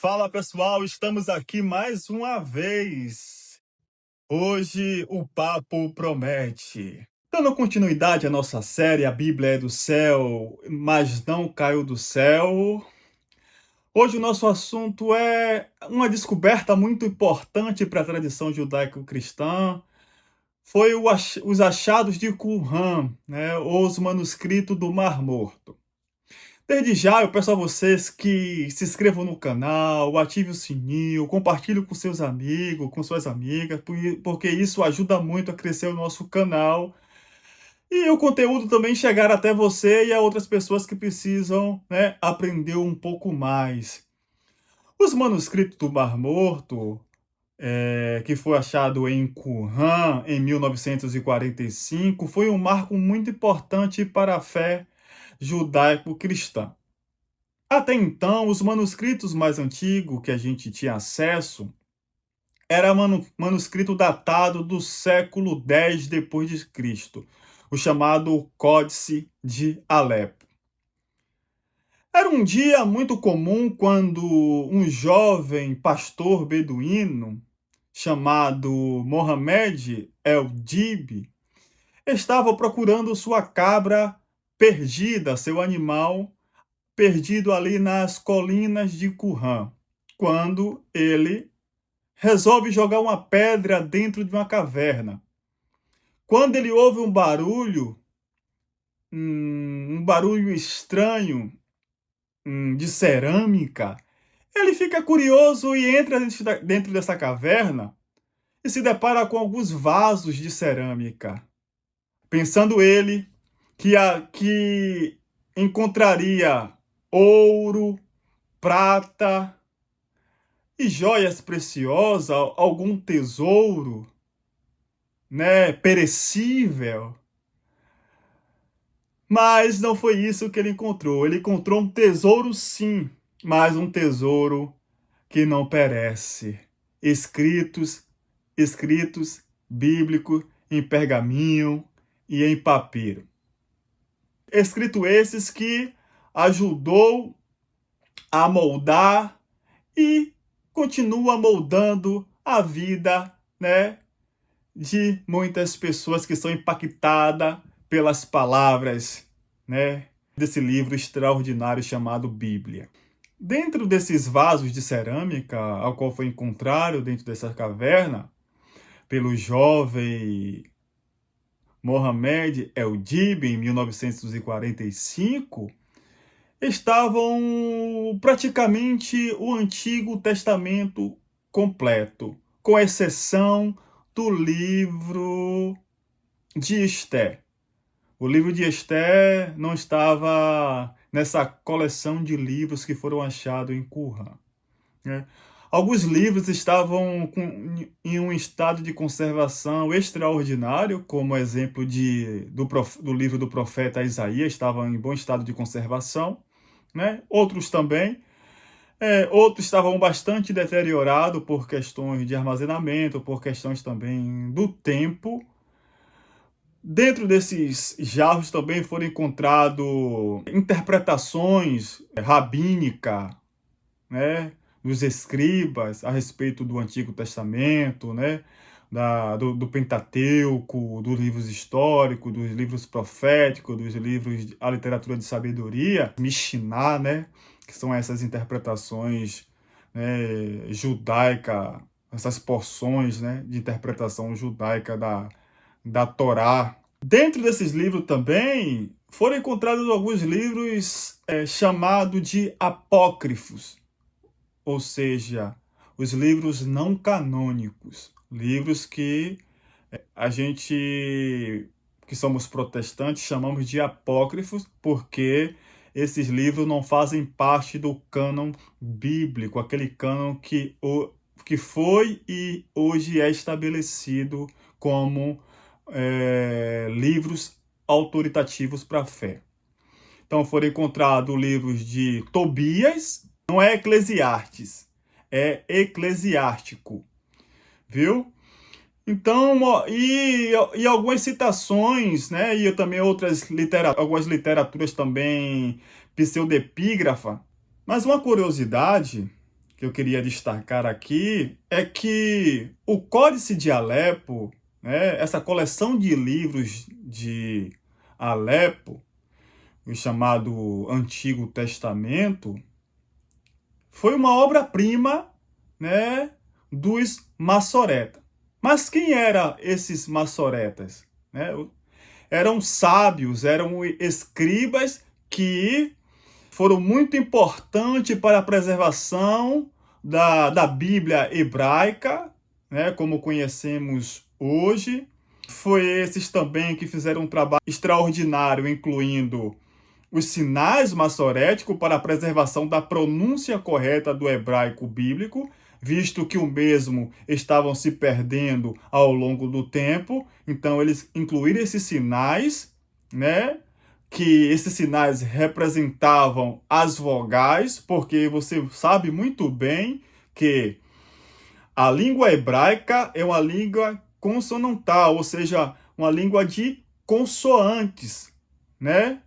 Fala pessoal, estamos aqui mais uma vez. Hoje o papo promete. Dando continuidade à nossa série A Bíblia é do Céu, mas não caiu do céu. Hoje o nosso assunto é uma descoberta muito importante para a tradição judaico-cristã. Foi os achados de Qumran, né, os manuscritos do Mar Morto. Desde já, eu peço a vocês que se inscrevam no canal, ativem o sininho, compartilhem com seus amigos, com suas amigas, porque isso ajuda muito a crescer o nosso canal e o conteúdo também chegar até você e a outras pessoas que precisam, né, aprender um pouco mais. Os manuscritos do Mar Morto, que foi achado em Qumran em 1945, foi um marco muito importante para a fé judaico-cristã. Até então, os manuscritos mais antigos que a gente tinha acesso era manuscrito datado do século X depois de Cristo, o chamado Códice de Alepo. Era um dia muito comum quando um jovem pastor beduíno chamado Mohamed El-Dib estava procurando sua cabra perdida, seu animal perdido ali nas colinas de Qumran, quando ele resolve jogar uma pedra dentro de uma caverna. Quando ele ouve um barulho estranho, de cerâmica, ele fica curioso e entra dentro dessa caverna e se depara com alguns vasos de cerâmica, pensando ele que encontraria ouro, prata e joias preciosas, algum tesouro, né, perecível. Mas não foi isso que ele encontrou. Ele encontrou um tesouro sim, mas um tesouro que não perece. Escritos bíblicos em pergaminho e em papiro. Escritos esses que ajudou a moldar e continua moldando a vida, né, de muitas pessoas que são impactadas pelas palavras, né, desse livro extraordinário chamado Bíblia. Dentro desses vasos de cerâmica, ao qual foi encontrado dentro dessa caverna, pelo jovem Mohamed El-Dib, em 1945, estavam praticamente o Antigo Testamento completo, com exceção do livro de Esté. O livro de Esté não estava nessa coleção de livros que foram achados em Qumran, né? Alguns livros estavam em um estado de conservação extraordinário, como exemplo do livro do profeta Isaías, estavam em bom estado de conservação, né? Outros também. Outros estavam bastante deteriorados por questões de armazenamento, por questões também do tempo. Dentro desses jarros também foram encontradas interpretações rabínicas, né, dos escribas a respeito do Antigo Testamento, né, do Pentateuco, dos livros históricos, dos livros proféticos, dos livros a literatura de sabedoria, Mishnah, né, que são essas interpretações, né, judaica, essas porções, né, de interpretação judaica da Torá. Dentro desses livros também foram encontrados alguns livros chamados de apócrifos, ou seja, os livros não canônicos, livros que a gente, que somos protestantes, chamamos de apócrifos, porque esses livros não fazem parte do cânon bíblico, aquele cânon que foi e hoje é estabelecido como livros autoritativos para a fé. Então foram encontrados livros de Tobias, não é Eclesiastes, é eclesiástico, viu? Então, e algumas citações, né? E também algumas literaturas também pseudepígrafa. Mas uma curiosidade que eu queria destacar aqui é que o Códice de Alepo, né, essa coleção de livros de Alepo, o chamado Antigo Testamento, foi uma obra-prima, né, dos maçoretas. Mas quem eram esses maçoretas? Né? Eram sábios, eram escribas que foram muito importantes para a preservação da Bíblia hebraica, né, como conhecemos hoje. Foi esses também que fizeram um trabalho extraordinário, incluindo os sinais maçoréticos para a preservação da pronúncia correta do hebraico bíblico, visto que o mesmo estavam se perdendo ao longo do tempo. Então eles incluíram esses sinais, né? Que esses sinais representavam as vogais, porque você sabe muito bem que a língua hebraica é uma língua consonantal, ou seja, uma língua de consoantes, né?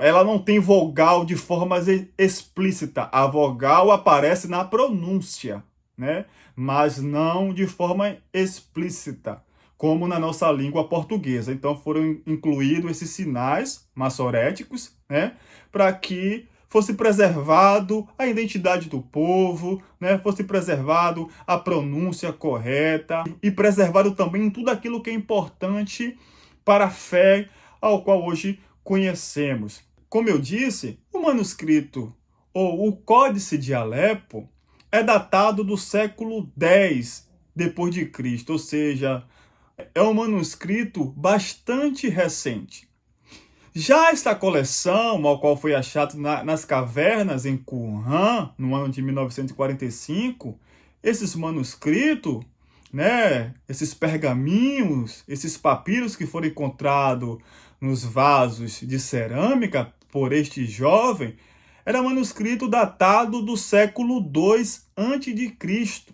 Ela não tem vogal de forma explícita. A vogal aparece na pronúncia, né? Mas não de forma explícita, como na nossa língua portuguesa. Então foram incluídos esses sinais maçoréticos, né? Para que fosse preservado a identidade do povo, né? Fosse preservado a pronúncia correta e preservado também tudo aquilo que é importante para a fé ao qual hoje conhecemos. Como eu disse, o manuscrito ou o Códice de Alepo é datado do século X depois de Cristo, ou seja, é um manuscrito bastante recente. Já esta coleção, ao qual foi achado nas cavernas em Qumran, no ano de 1945, esses manuscritos, né, esses pergaminhos, esses papiros que foram encontrados nos vasos de cerâmica por este jovem, era manuscrito datado do século II a.C.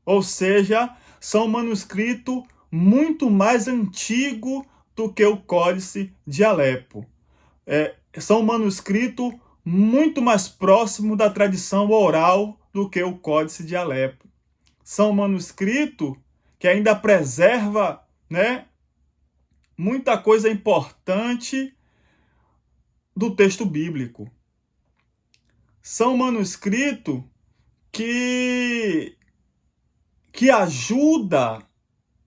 Ou seja, são manuscritos muito mais antigos do que o Códice de Alepo. São manuscritos muito mais próximos da tradição oral do que o Códice de Alepo. São manuscritos que ainda preserva, né, muita coisa importante do texto bíblico. São manuscritos que ajuda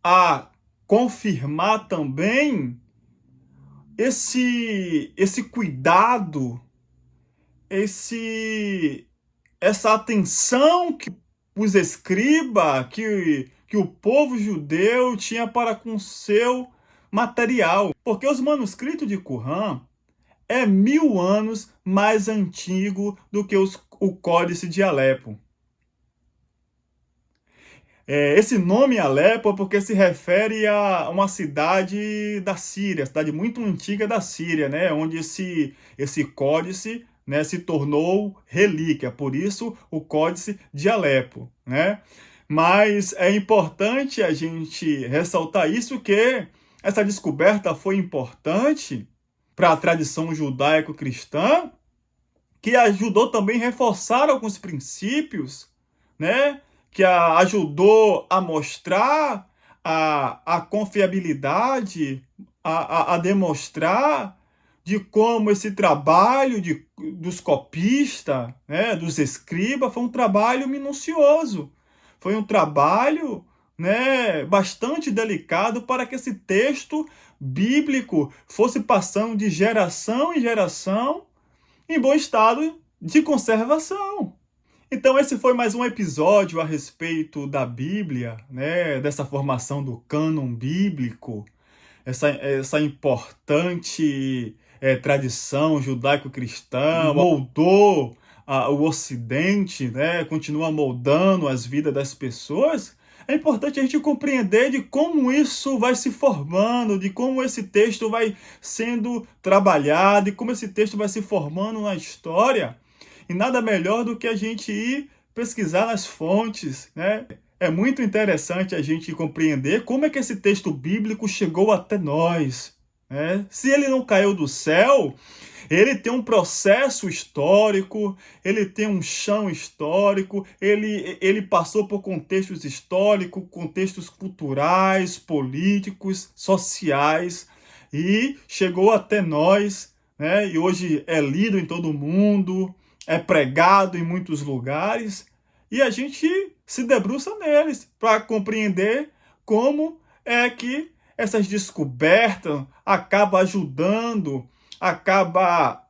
a confirmar também esse cuidado, essa atenção que os escribas, que o povo judeu tinha para com seu material. Porque os manuscritos de Qumran é 1000 anos mais antigo do que o Códice de Alepo. Esse nome Alepo é porque se refere a uma cidade da Síria, cidade muito antiga da Síria, né, onde esse códice, né, se tornou relíquia, por isso o Códice de Alepo, né? Mas é importante a gente ressaltar isso, que essa descoberta foi importante para a tradição judaico-cristã, que ajudou também a reforçar alguns princípios, né? Que ajudou a mostrar a confiabilidade, a demonstrar de como esse trabalho dos copistas, né, dos escribas, foi um trabalho minucioso. Foi um trabalho, né, bastante delicado para que esse texto bíblico fosse passando de geração em geração em bom estado de conservação. Então esse foi mais um episódio a respeito da Bíblia, né, dessa formação do cânon bíblico, essa importante tradição judaico-cristã, moldou o Ocidente, né, continua moldando as vidas das pessoas. É importante a gente compreender de como isso vai se formando, de como esse texto vai sendo trabalhado, e como esse texto vai se formando na história. E nada melhor do que a gente ir pesquisar nas fontes, né? É muito interessante a gente compreender como é que esse texto bíblico chegou até nós, né? Se ele não caiu do céu, ele tem um processo histórico, ele tem um chão histórico, ele passou por contextos históricos, contextos culturais, políticos, sociais, e chegou até nós, né? E hoje é lido em todo mundo, é pregado em muitos lugares, e a gente se debruça neles para compreender como é que essas descobertas acabam ajudando, acaba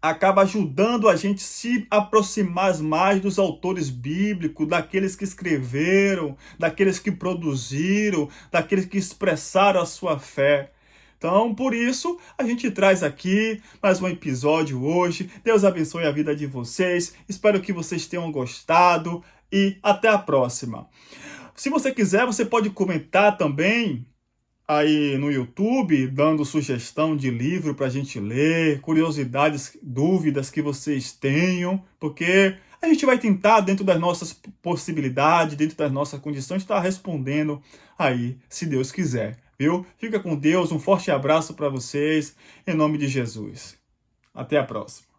acaba ajudando a gente se aproximar mais dos autores bíblicos, daqueles que escreveram, daqueles que produziram, daqueles que expressaram a sua fé. Então, por isso, a gente traz aqui mais um episódio hoje. Deus abençoe a vida de vocês. Espero que vocês tenham gostado e até a próxima. Se você quiser, você pode comentar também aí no YouTube, dando sugestão de livro para a gente ler, curiosidades, dúvidas que vocês tenham, porque a gente vai tentar, dentro das nossas possibilidades, dentro das nossas condições, estar respondendo aí, se Deus quiser, viu? Fica com Deus, um forte abraço para vocês, em nome de Jesus. Até a próxima.